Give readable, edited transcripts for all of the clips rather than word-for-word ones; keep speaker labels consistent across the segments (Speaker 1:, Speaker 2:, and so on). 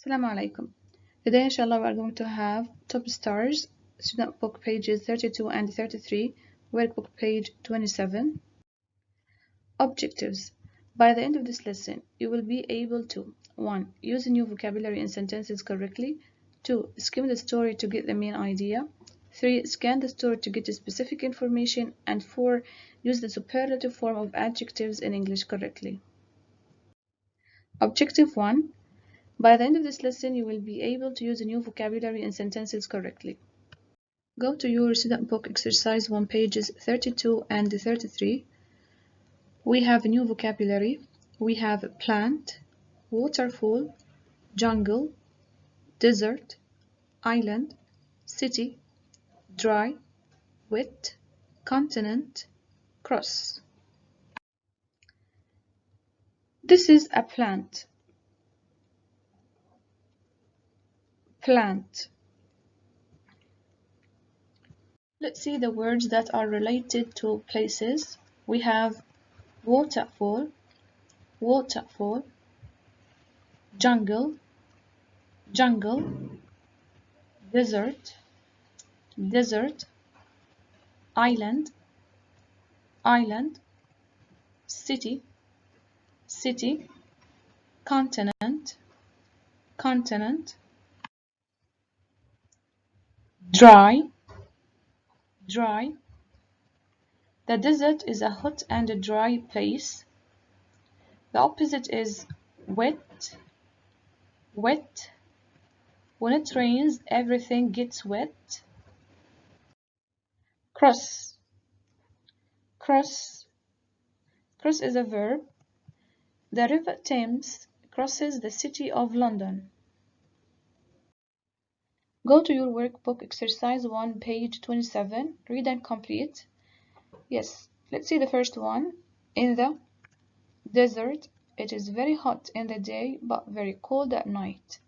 Speaker 1: Assalamu alaikum. Today, inshallah, we are going to have top stars, student book pages 32 and 33, workbook page 27. Objectives. By the end of this lesson, you will be able to 1. Use new vocabulary and sentences correctly. 2. Skim the story to get the main idea. 3. Scan the story to get specific information. And 4. Use the superlative form of adjectives in English correctly. Objective 1. By the end of this lesson, you will be able to use a new vocabulary and sentences correctly. Go to your student book exercise 1 pages 32 and 33. We have a new vocabulary. We have plant, waterfall, jungle, desert, island, city, dry, wet, continent, cross. This is a plant. Plant. Let's see the words that are related to places. We have waterfall, waterfall, jungle, jungle, desert, desert, island, island, city, city, continent, continent, dry, dry. The desert is a hot and a dry place. The opposite is wet, wet. When it rains, everything gets wet. Cross, cross. Cross is a verb. The River Thames crosses the city of London. Go to your workbook exercise 1 page 27. Read and complete. Yes, let's see the first one. In the desert, it is very hot in the day but very cold at night.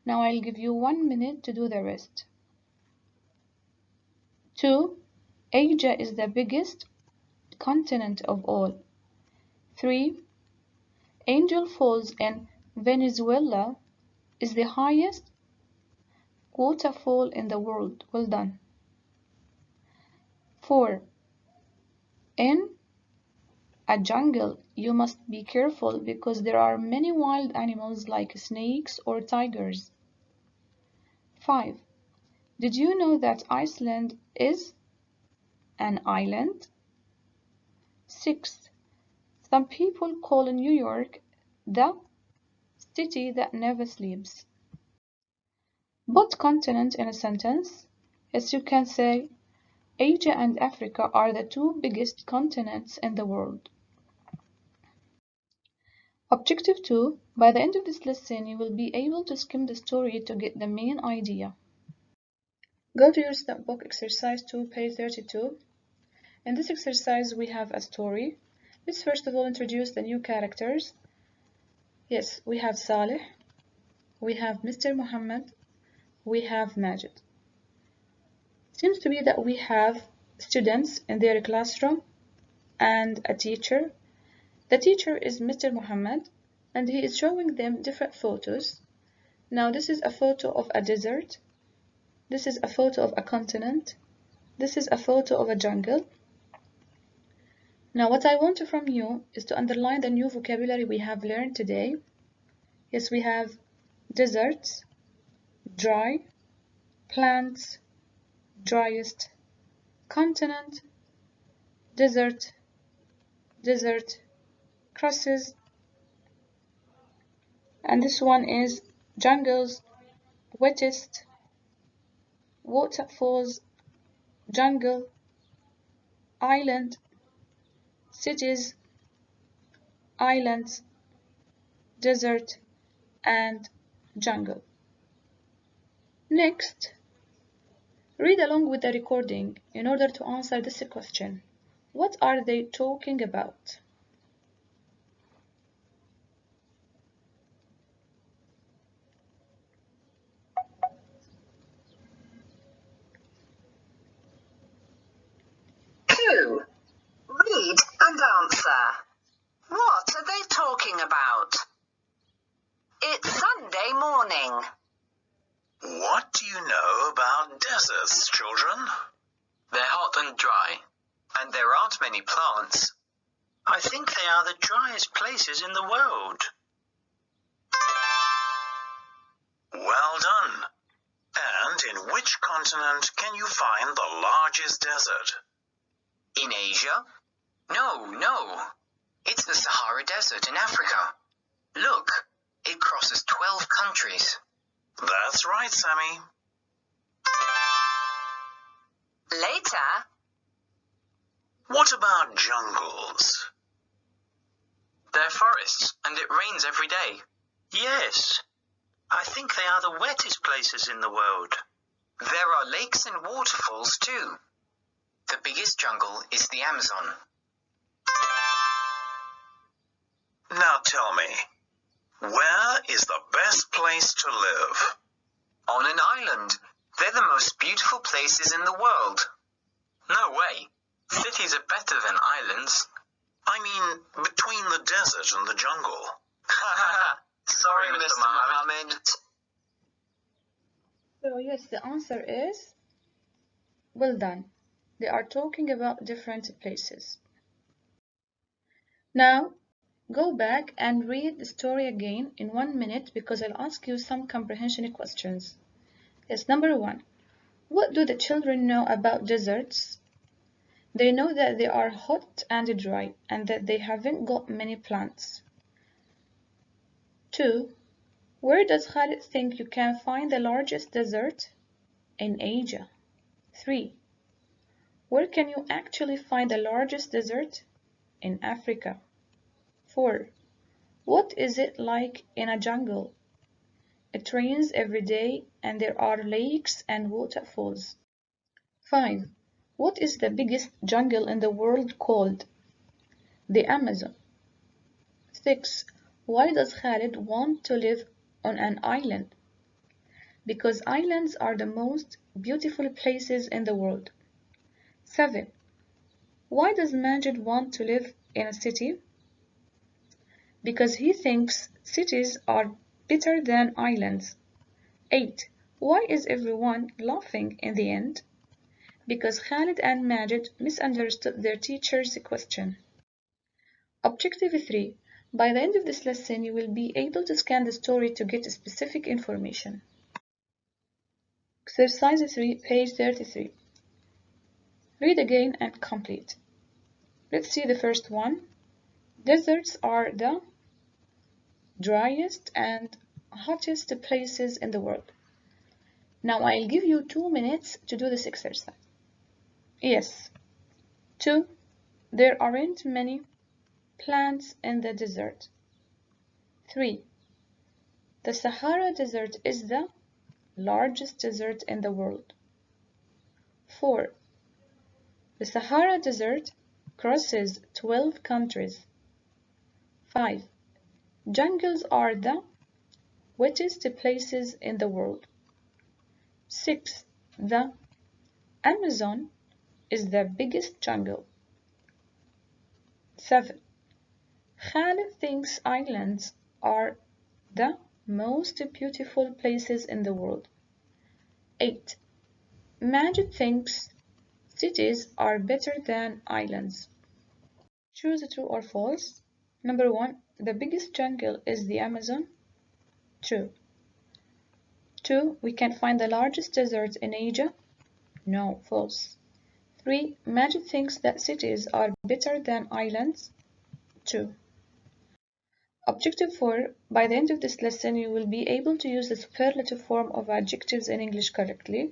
Speaker 1: Now I'll give you 1 minute to do the rest. 2. Asia is the biggest continent of all. 3. Angel Falls in Venezuela is the highest waterfall in the world. Well done. 4. In a jungle, you must be careful because there are many wild animals like snakes or tigers. 5. Did you know that Iceland is an island? 6. Some people call New York the city that never sleeps. Put continent in a sentence. Yes, you can say Asia and Africa are the 2 biggest continents in the world. Objective 2. By the end of this lesson, you will be able to skim the story to get the main idea. Go to your student book exercise 2, page 32. In this exercise, we have a story. Let's first of all introduce the new characters. Yes, we have Saleh, we have Mr. Muhammad, we have Majid. Seems to be that we have students in their classroom and a teacher. The teacher is Mr. Muhammad and he is showing them different photos. Now this is a photo of a desert. This is a photo of a continent. This is a photo of a jungle. Now what I want from you is to underline the new vocabulary we have learned today. Yes, we have deserts, dry, plants, driest, continent, desert, desert, crosses, and this one is jungles, wettest, waterfalls, jungle, island, cities, islands, desert, and jungle. Next, read along with the recording in order to answer this question. What are they talking about?
Speaker 2: Two. Read and answer. What are they talking about? It's Sunday morning. morning.
Speaker 3: What do you know about deserts, children?
Speaker 4: They're hot and dry, and there aren't many plants.
Speaker 5: I think they are the driest places in the world.
Speaker 3: Well done. And in which continent can you find the largest desert?
Speaker 4: In Asia? No. It's the Sahara Desert in Africa. Look, it crosses 12 countries.
Speaker 3: That's right, Sammy.
Speaker 2: Later.
Speaker 3: What about jungles?
Speaker 4: They're forests, and it rains every day.
Speaker 5: Yes, I think they are the wettest places in the world.
Speaker 4: There are lakes and waterfalls too. The biggest jungle is the Amazon.
Speaker 3: Now tell me, where is the best place to live?
Speaker 4: On an island. They're the most beautiful places in the world. No way. Cities are better than islands.
Speaker 3: I mean, between the desert and the jungle.
Speaker 4: Sorry, Mr. Mohammed.
Speaker 1: So yes, the answer is well done. They are talking about different places. Now, go back and read the story again in 1 minute because I'll ask you some comprehension questions. Yes, number 1. What do the children know about deserts? They know that they are hot and dry and that they haven't got many plants. 2. Where does Khalid think you can find the largest desert? In Asia. 3. Where can you actually find the largest desert? In Africa. 4. What is it like in a jungle? It rains every day and there are lakes and waterfalls. 5. What is the biggest jungle in the world called? The Amazon. 6. Why does Khalid want to live on an island? Because islands are the most beautiful places in the world. 7. Why does Majid want to live in a city? Because he thinks cities are better than islands. 8. Why is everyone laughing in the end? Because Khalid and Majid misunderstood their teacher's question. Objective 3. By the end of this lesson, you will be able to scan the story to get specific information. Exercise 3, page 33. Read again and complete. Let's see the first one. Deserts are the driest and hottest places in the world. Now I'll give you 2 minutes to do this exercise. Yes. 2. There aren't many plants in the desert. 3. The Sahara Desert is the largest desert in the world. 4. The Sahara Desert crosses 12 countries. 5. Jungles are the wettest places in the world. 6. The Amazon is the biggest jungle. 7. Khalid thinks islands are the most beautiful places in the world. 8. Majid thinks cities are better than islands. Choose true or false. Number 1. The biggest jungle is the Amazon. True. 2. We can find the largest desert in Asia. No, false. 3. Majid thinks that cities are better than islands. True. Objective 4. By the end of this lesson, you will be able to use the superlative form of adjectives in English correctly.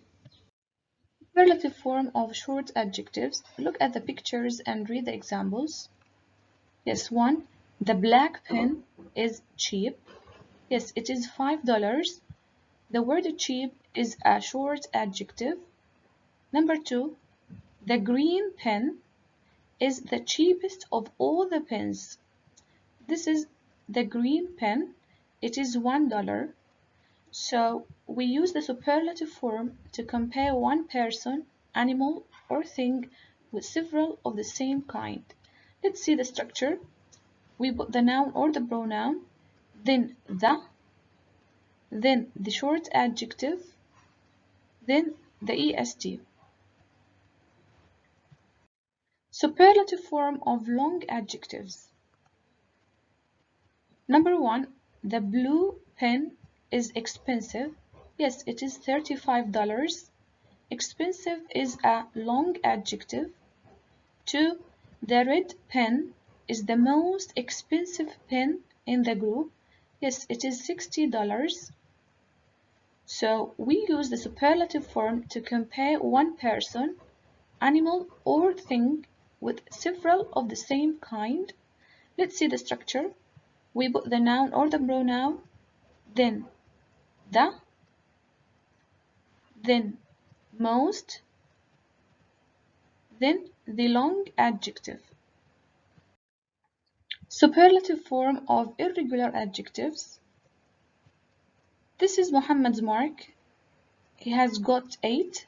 Speaker 1: Superlative form of short adjectives. Look at the pictures and read the examples. Yes, 1. The black pen is cheap. Yes, it is $5. The word cheap is a short adjective. Number 2. The green pen is the cheapest of all the pens. This is the green pen. It is $1. So we use the superlative form to compare one person, animal, or thing with several of the same kind. Let's see the structure. We put the noun or the pronoun, then the, then the short adjective, then the est. Superlative form of long adjectives. Number 1, the blue pen is expensive. Yes, it is $35. Expensive is a long adjective. 2, the red pen is the most expensive pen in the group. Yes, it is $60. So we use the superlative form to compare one person, animal, or thing with several of the same kind. Let's see the structure. We put the noun or the pronoun, then the, then most, then the long adjective. Superlative form of irregular adjectives. This is Muhammad's mark. He has got 8.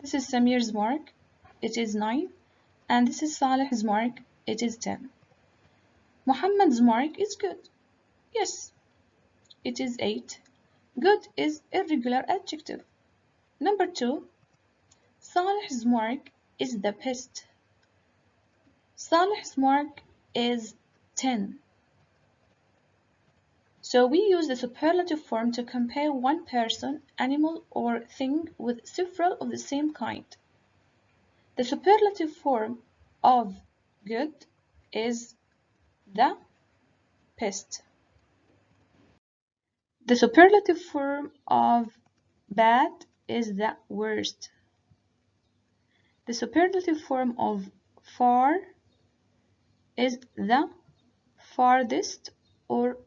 Speaker 1: This is Samir's mark. It is 9. And this is Salih's mark. It is 10. Muhammad's mark is good. Yes, it is 8. Good is irregular adjective. Number 2, Salih's mark is the best. Salih's mark is 10. So we use the superlative form to compare one person, animal, or thing with several of the same kind. The superlative form of good is the best. The superlative form of bad is the worst. The superlative form of far is the farthest or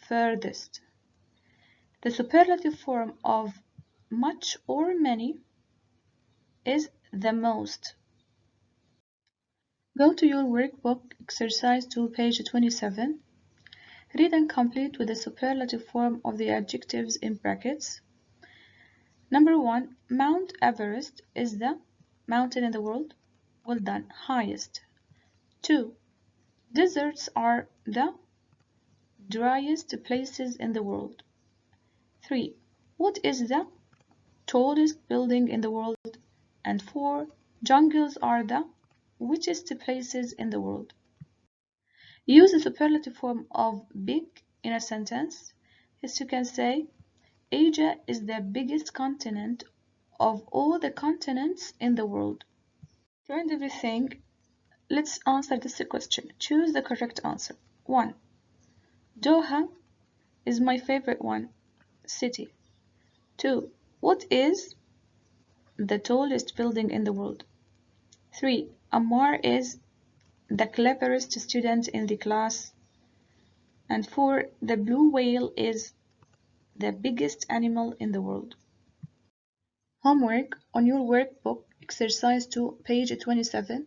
Speaker 1: furthest. The superlative form of much or many is the most. Go to your workbook, exercise 2, page 27. Read and complete with the superlative form of the adjectives in brackets. Number 1, Mount Everest is the mountain in the world. Well done, highest. 2, deserts are the driest places in the world. 3, what is the tallest building in the world? And 4, jungles are the richest places in the world. Use the superlative form of big in a sentence. Yes, you can say, Asia is the biggest continent of all the continents in the world. To end everything, let's answer this question. Choose the correct answer. 1, Doha is my favorite city. 2, what is the tallest building in the world? 3, Ammar is the cleverest student in the class. And 4, the blue whale is the biggest animal in the world. Homework on your workbook, exercise 2, page 27.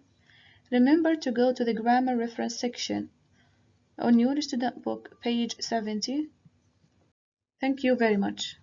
Speaker 1: Remember to go to the grammar reference section on your student book, page 70. Thank you very much.